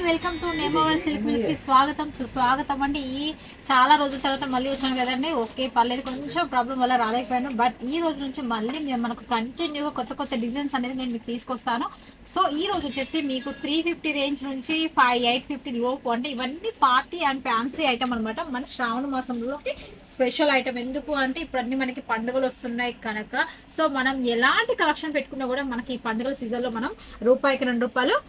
Welcome to నేమవర్ silk mills కి స్వాగతం సుస్వాగతం అండి. చాలా రోజుల తర్వాత మళ్ళీ వచ్చాను కదండి. ఓకే పర్లేదు, కొంచెం ప్రాబ్లం వల్ల రాలేకపోయాను. బట్ ఈ రోజు నుంచి మళ్ళీ మనకు కంటిన్యూగా కొత్త కొత్త డిజైన్స్ అనేది నేను మీకు తీసుకొస్తాను. సో ఈ రోజు వచ్చేసి మీకు 350 రేంజ్ నుంచి 850 లోపు, అంటే ఇవన్నీ పార్టీ అండ్ ఫ్యాన్సీ ఐటమ్ అనమాట. మన శ్రావణ మాసంలోకి స్పెషల్ ఐటమ్. ఎందుకు అంటే ఇప్పుడు అన్ని మనకి పండుగలు వస్తున్నాయి కనుక, సో మనం ఎలాంటి కలెక్షన్ పెట్టుకున్నా కూడా మనకి ఈ పండుగల సీజన్లో మనం రూపాయికి ₹2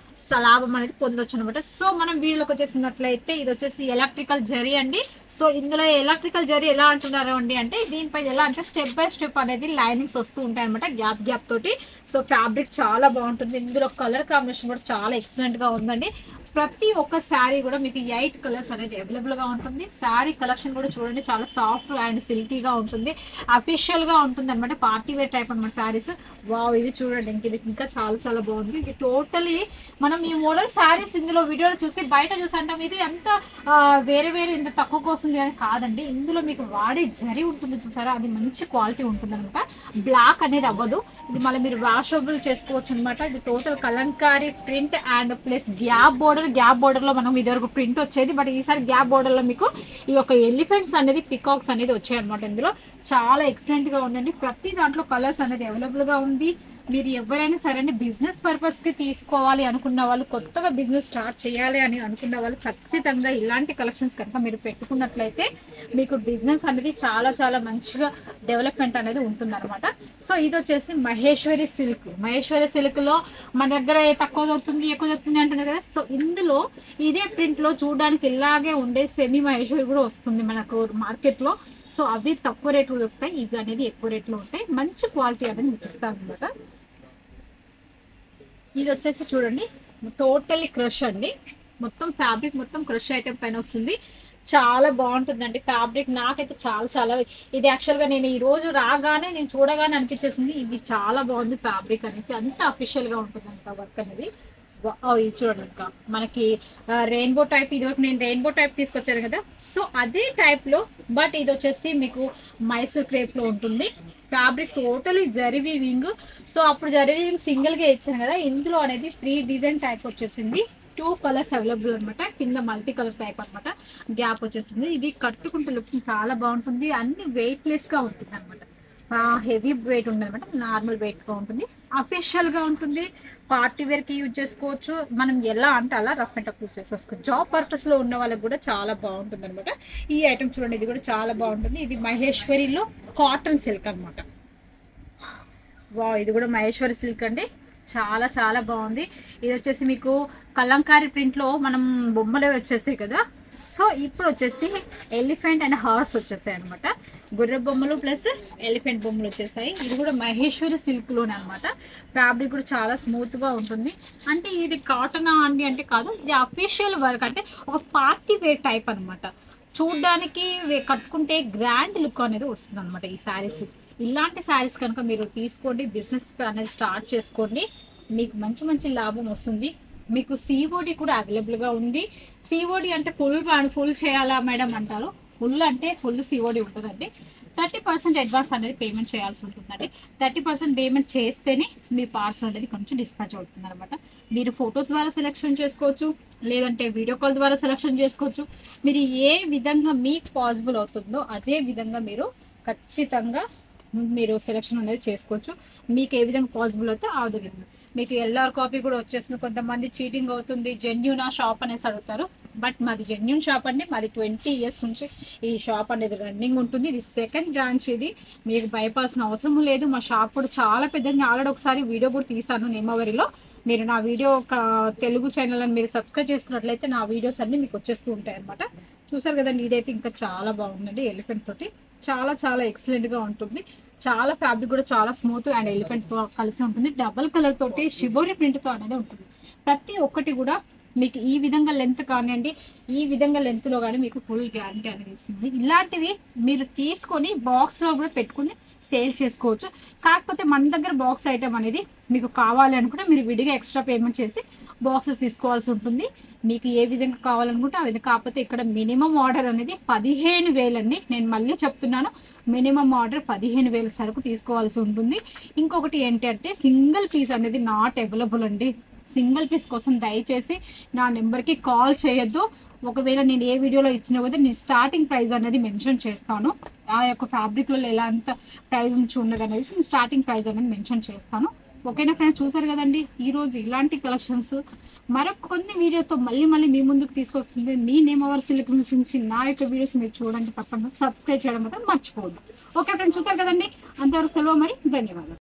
లాభం అనేది పొందొచ్చు అనమాట. సో మనం వీడియోలోకి వచ్చేసినట్లయితే ఇది వచ్చేసి ఎలక్ట్రికల్ జరీ అండి. సో ఇందులో ఎలక్ట్రికల్ జరీ ఎలా అంటున్నారు అండి అంటే, దీనిపై ఎలా అంటే స్టెప్ బై స్టెప్ అనేది లైనింగ్స్ వస్తూ ఉంటాయి అనమాట, గ్యాప్ గ్యాప్ తోటి. సో ఫ్యాబ్రిక్ చాలా బాగుంటుంది. ఇందులో కలర్ కాంబినేషన్ కూడా చాలా ఎక్సలెంట్ గా ఉందండి. ప్రతి ఒక్క శారీ కూడా మీకు 8 కలర్స్ అనేది అవైలబుల్ గా ఉంటుంది. శారీ కలెక్షన్ కూడా చూడండి, చాలా సాఫ్ట్ అండ్ సిల్కీగా ఉంటుంది, అఫీషియల్ గా ఉంటుంది అనమాట. పార్టీ వేర్ టైప్ అనమాట శారీస్. వావ్, ఇది చూడండి, ఇది ఇంకా చాలా చాలా బాగుంది. ఇది టోటలీ మనం ఈ మోడల్ శారీస్ ఇందులో వీడియోలో చూసి బయట చూసి అంటాం ఇది అంత వేరే వేరే ఇంత తక్కువకి వస్తుంది అని కాదండి. ఇందులో మీకు వాడే జరీ ఉంటుంది చూసారా, అది మంచి క్వాలిటీ ఉంటుంది అనమాట. బ్లాక్ అనేది అవ్వదు. ఇది మళ్ళీ మీరు వాషబుల్ చేసుకోవచ్చు అనమాట. ఇది total Kalamkari print and plus gap border లో మనం ఇదివరకు ప్రింట్ వచ్చేది, బట్ ఈసారి గ్యాప్ బోర్డర్ లో మీకు ఈ యొక్క ఎలిఫెంట్స్ అనేది పికాక్స్ అనేది వచ్చాయి అనమాట. ఇందులో చాలా ఎక్సలెంట్ గా ఉందండి. ప్రతి దాంట్లో కలర్స్ అనేది అవైలబుల్ గా ఉంది. మీరు ఎవరైనా సరే బిజినెస్ పర్పస్ కి తీసుకోవాలి అనుకున్న వాళ్ళు, కొత్తగా బిజినెస్ స్టార్ట్ చేయాలి అని అనుకున్న వాళ్ళు ఖచ్చితంగా ఇలాంటి కలెక్షన్స్ కనుక మీరు పెట్టుకున్నట్లయితే మీకు బిజినెస్ అనేది చాలా చాలా మంచిగా డెవలప్మెంట్ అనేది ఉంటుంది అనమాట. సో ఇది వచ్చేసి మహేశ్వరి సిల్క్ లో మన దగ్గర తక్కువ దొరుకుతుంది ఎక్కువ దొరుకుతుంది అంటున్నారు కదా. సో ఇందులో ఇదే ప్రింట్ లో చూడడానికి ఇలాగే ఉండే సెమీ మహేశ్వరి కూడా వస్తుంది మనకు మార్కెట్ లో. సో అవి తక్కువ రేట్లు దొరుకుతాయి, ఇవి అనేది ఎక్కువ రేట్లో ఉంటాయి. మంచి క్వాలిటీ అనేది మీకు ఇస్తాను అనమాట. ఇది వచ్చేసి చూడండి, టోటల్లీ క్రష్ అండి. మొత్తం ఫ్యాబ్రిక్ మొత్తం క్రష్ ఐటమ్ పైన వస్తుంది. చాలా బాగుంటుందండి ఫ్యాబ్రిక్. నాకైతే చాలా చాలా ఇది యాక్చువల్గా నేను ఈ రోజు రాగానే నేను చూడగానే అనిపించేసింది ఇది చాలా బాగుంది ఫ్యాబ్రిక్ అనేసి. అంత అఫీషియల్గా ఉంటుంది అంత వర్క్ అనేది. ఇది చూడండి, ఇంకా మనకి రెయిన్బో టైప్, ఇది నేను రెయిన్బో టైప్ తీసుకొచ్చాను కదా, సో అదే టైప్ లో, బట్ ఇది వచ్చేసి మీకు మైసూర్ క్రేప్ లో ఉంటుంది. Fabric totally zari weaving. So అప్పుడు జరీ వీవింగ్ సింగిల్ గా ఇచ్చాను కదా, ఇందులో అనేది 3 డిజైన్ టైప్ వచ్చేసింది. 2 కలర్స్ అవైలబుల్ అనమాట. కింద మల్టీ కలర్ టైప్ అనమాట, గ్యాప్ వచ్చేసింది. ఇది కట్టుకుంటే లుక్ చాలా బాగుంటుంది. అన్ని వెయిట్ లెస్ గా ఉంటుంది అనమాట, హెవీ వెయిట్ ఉంటుంది అనమాట, నార్మల్ వెయిట్ గా ఉంటుంది, అఫీషియల్ గా ఉంటుంది. పార్టీ వేర్ కి యూజ్ చేసుకోవచ్చు. మనం ఎలా అంటే అలా రఫ్ అండ్ టఫ్ యూజ్ చేసుకోవచ్చు. జాబ్ పర్పస్ లో ఉన్న వాళ్ళకి కూడా చాలా బాగుంటుంది అనమాట. ఈ ఐటమ్ చూడండి, ఇది కూడా చాలా బాగుంటుంది. ఇది మహేశ్వరిలో కాటన్ సిల్క్ అనమాట. వా, ఇది కూడా మహేశ్వరి సిల్క్ అండి, చాలా చాలా బాగుంది. ఇది వచ్చేసి మీకు కలంకారీ ప్రింట్ లో మనం బొమ్మలే వచ్చేసాయి కదా. సో ఇప్పుడు వచ్చేసి ఎలిఫెంట్ అండ్ హార్స్ వచ్చేసాయి అనమాట. గుర్రె బొమ్మలు ప్లస్ ఎలిఫెంట్ బొమ్మలు వచ్చేసాయి. ఇది కూడా మహేశ్వరి సిల్క్ లోనే అనమాట. ఫ్యాబ్రిక్ కూడా చాలా స్మూత్ గా ఉంటుంది. అంటే ఇది కాటన్ అండి అంటే కాదు, ఇది అఫీషియల్ వర్క్, అంటే ఒక పార్టీ వేర్ టైప్ అనమాట. చూడ్డానికి కట్టుకుంటే గ్రాండ్ లుక్ అనేది వస్తుంది అనమాట ఈ శారీస్. ఇలాంటి శారీస్ కనుక మీరు తీసుకోండి, బిజినెస్ అనేది స్టార్ట్ చేసుకోండి, మీకు మంచి మంచి లాభం వస్తుంది. మీకు సిఓడి కూడా అవైలబుల్గా ఉంది. సిఓడి అంటే ఫుల్ చేయాలా మేడం అంటారు. ఫుల్ అంటే ఫుల్ సిఓడి ఉంటుందండి. 30% అడ్వాన్స్ అనేది పేమెంట్ చేయాల్సి ఉంటుందండి. 30% పేమెంట్ చేస్తేనే మీ పార్సల్ అనేది కొంచెం డిస్పాచ్ అవుతుంది అనమాట. మీరు ఫొటోస్ ద్వారా సెలెక్షన్ చేసుకోవచ్చు, లేదంటే వీడియో కాల్ ద్వారా సెలెక్షన్ చేసుకోవచ్చు. మీరు ఏ విధంగా మీకు పాసిబుల్ అవుతుందో అదే విధంగా మీరు ఖచ్చితంగా మీరు సెలెక్షన్ అనేది చేసుకోవచ్చు. మీకు ఏ విధంగా పాసిబుల్ అవుతే ఆ విధంగా. మీకు ఎల్ఆర్ కాపీ కూడా వచ్చేస్తుంది. కొంతమంది చీటింగ్ అవుతుంది, జెన్యూన్ షాప్ అనేసి అడుగుతారు. బట్ మాది జెన్యూన్ షాప్ అండి. మాది 20 ఇయర్స్ నుంచి ఈ షాప్ అనేది రన్నింగ్ ఉంటుంది. ఇది సెకండ్ బ్రాంచ్. ఇది మీకు భయపడాల్సిన అవసరం లేదు. మా షాప్ కూడా చాలా పెద్దది. ఆల్రెడీ ఒకసారి వీడియో కూడా తీసాను నేమవరిలో. మీరు నా వీడియో తెలుగు ఛానల్ అని మీరు సబ్స్క్రైబ్ చేసుకున్నట్లయితే నా వీడియోస్ అన్ని మీకు వచ్చేస్తూ ఉంటాయి అనమాట. చూసారు కదండి, ఇదైతే ఇంకా చాలా బాగుందండి. ఎలిఫెంట్ తోటి చాలా చాలా ఎక్సలెంట్ గా ఉంటుంది. చాలా ఫ్యాబ్రిక్ కూడా చాలా స్మూత్ అండ్ ఎలిఫెంట్ తో కలిసి ఉంటుంది. డబల్ కలర్ తోటి షిబోరి ప్రింట్ తో అనేది ఉంటుంది. ప్రతి ఒక్కటి కూడా మీకు ఈ విధంగా లెంత్ కానివ్వండి, ఈ విధంగా లెంత్ లో కానీ మీకు ఫుల్ గ్యారంటీ అనేది ఇస్తుంది. ఇలాంటివి మీరు తీసుకొని బాక్స్ లో కూడా పెట్టుకుని సేల్ చేసుకోవచ్చు. కాకపోతే మన దగ్గర బాక్స్ ఐటమ్ అనేది మీకు కావాలి అనుకుంటే మీరు విడిగా ఎక్స్ట్రా పేమెంట్ చేసి బాక్సెస్ తీసుకోవాల్సి ఉంటుంది. మీకు ఏ విధంగా కావాలనుకుంటే ఆ విధంగా. కాకపోతే ఇక్కడ మినిమం ఆర్డర్ అనేది 15,000 అండి. నేను మళ్ళీ చెప్తున్నాను, మినిమం ఆర్డర్ 15,000 సరుకు తీసుకోవాల్సి ఉంటుంది. ఇంకొకటి ఏంటంటే సింగిల్ పీస్ అనేది నాట్ అవైలబుల్ అండి. సింగిల్ పీస్ కోసం దయచేసి నా నెంబర్కి కాల్ చేయొద్దు. ఒకవేళ నేను ఏ వీడియోలో ఇచ్చినా కూడా నేను స్టార్టింగ్ ప్రైస్ అనేది మెన్షన్ చేస్తాను. ఆ యొక్క ఫ్యాబ్రిక్లో ఎలాంటి ప్రైస్ నుంచి ఉన్నది అనేది నేను స్టార్టింగ్ ప్రైస్ అనేది మెన్షన్ చేస్తాను. ఓకేనా ఫ్రెండ్స్, చూసారు కదండి ఈరోజు ఇలాంటి కలెక్షన్స్ మరొక కొన్ని వీడియోతో మళ్ళీ మీ ముందుకు తీసుకొస్తుంది. మీ నేమ్ అవర్ సిల్క్ మిల్స్ నుంచి నా యొక్క వీడియోస్ మీరు చూడండి, తప్పకుండా సబ్స్క్రైబ్ చేయడం మాత్రం మర్చిపోవద్దు. ఓకే ఫ్రెండ్స్, చూసారు కదండి, అంతవరకు సెలవు, మరి ధన్యవాదాలు.